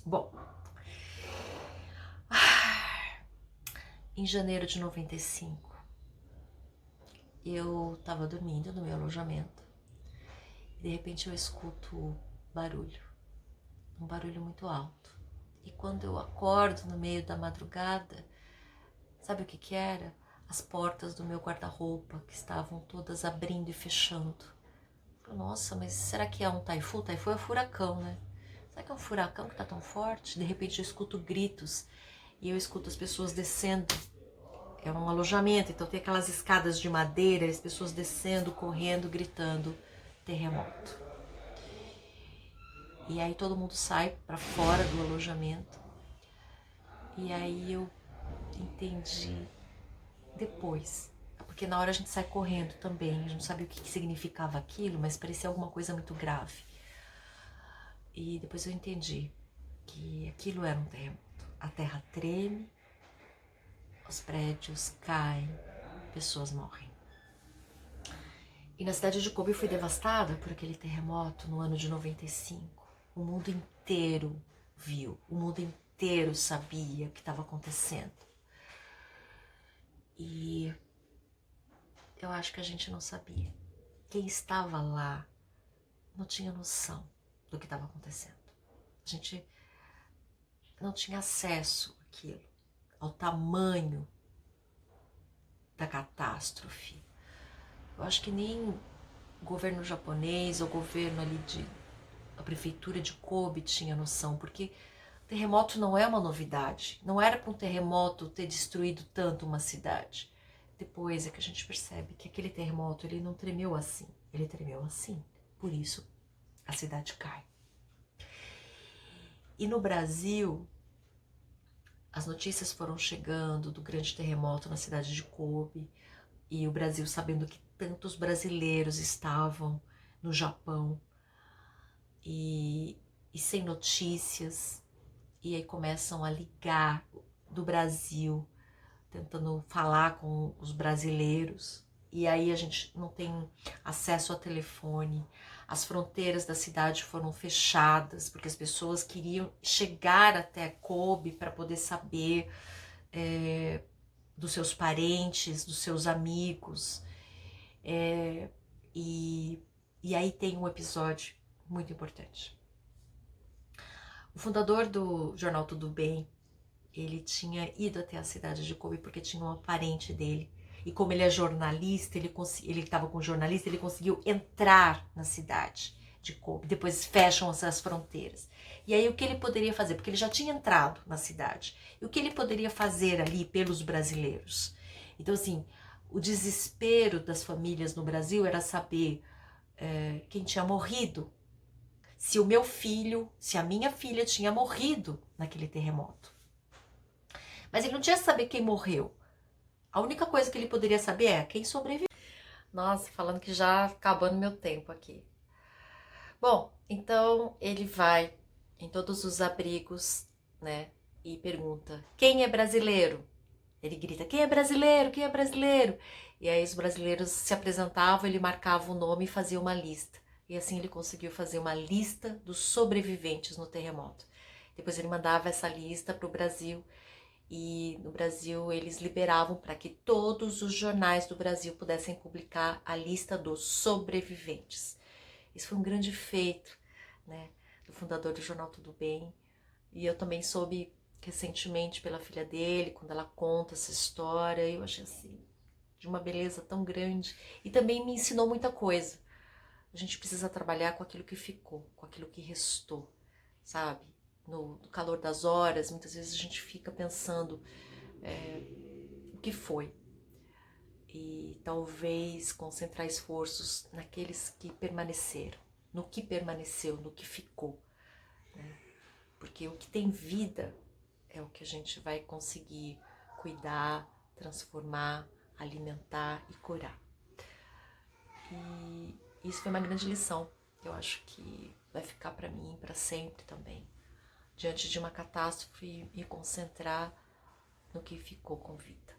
Bom, em janeiro de 95, eu tava dormindo no meu alojamento e de repente eu escuto barulho, um barulho muito alto. E quando eu acordo no meio da madrugada, sabe o que que era? As portas do meu guarda-roupa que estavam todas abrindo e fechando. Nossa, mas será que é um taifu? Taifu é furacão, né? Será que é um furacão que tá tão forte? De repente eu escuto gritos e eu escuto as pessoas descendo. É um alojamento, então tem aquelas escadas de madeira, as pessoas descendo, correndo, gritando, terremoto. E aí todo mundo sai para fora do alojamento. E aí eu entendi depois. Porque na hora a gente sai correndo também, a gente não sabia o que significava aquilo, mas parecia alguma coisa muito grave. E depois eu entendi que aquilo era um terremoto. A terra treme, os prédios caem, pessoas morrem. E na cidade de Kobe foi devastada por aquele terremoto no ano de 95. O mundo inteiro viu, o mundo inteiro sabia o que estava acontecendo. E eu acho que a gente não sabia. Quem estava lá não tinha noção do que estava acontecendo. A gente não tinha acesso àquilo, ao tamanho da catástrofe. Eu acho que nem o governo japonês ou o governo ali a prefeitura de Kobe tinha noção, porque terremoto não é uma novidade. Não era para um terremoto ter destruído tanto uma cidade. Depois é que a gente percebe que aquele terremoto ele não tremeu assim, ele tremeu assim. Por isso a cidade cai. E no Brasil, as notícias foram chegando do grande terremoto na cidade de Kobe, e o Brasil sabendo que tantos brasileiros estavam no Japão e sem notícias, e aí começam a ligar do Brasil, tentando falar com os brasileiros, e aí a gente não tem acesso a telefone, as fronteiras da cidade foram fechadas, porque as pessoas queriam chegar até Kobe para poder saber dos seus parentes, dos seus amigos, e aí tem um episódio muito importante. O fundador do jornal Tudo Bem, ele tinha ido até a cidade de Kobe porque tinha um parente dele. E como ele é jornalista, ele estava com um jornalista, ele conseguiu entrar na cidade de Kobe. Depois fecham essas fronteiras. E aí o que ele poderia fazer? Porque ele já tinha entrado na cidade. E o que ele poderia fazer ali pelos brasileiros? Então assim, o desespero das famílias no Brasil era saber quem tinha morrido. Se o meu filho, se a minha filha tinha morrido naquele terremoto. Mas ele não tinha que saber quem morreu. A única coisa que ele poderia saber é quem sobreviveu. Nossa, falando que já acabando meu tempo aqui. Bom, então ele vai em todos os abrigos, né? E pergunta: quem é brasileiro? Ele grita: quem é brasileiro? Quem é brasileiro? E aí os brasileiros se apresentavam, ele marcava o nome e fazia uma lista. E assim ele conseguiu fazer uma lista dos sobreviventes no terremoto. Depois ele mandava essa lista para o Brasil. E no Brasil eles liberavam para que todos os jornais do Brasil pudessem publicar a lista dos sobreviventes. Isso foi um grande feito, né, do fundador do jornal Tudo Bem. E eu também soube recentemente pela filha dele, quando ela conta essa história, eu achei assim, de uma beleza tão grande. E também me ensinou muita coisa. A gente precisa trabalhar com aquilo que ficou, com aquilo que restou, sabe? No calor das horas, muitas vezes a gente fica pensando o que foi. E talvez concentrar esforços naqueles que permaneceram, no que permaneceu, no que ficou. Né? Porque o que tem vida é o que a gente vai conseguir cuidar, transformar, alimentar e curar. E isso foi uma grande lição. Eu acho que vai ficar para mim para sempre também. Diante de uma catástrofe, me concentrar no que ficou com vida.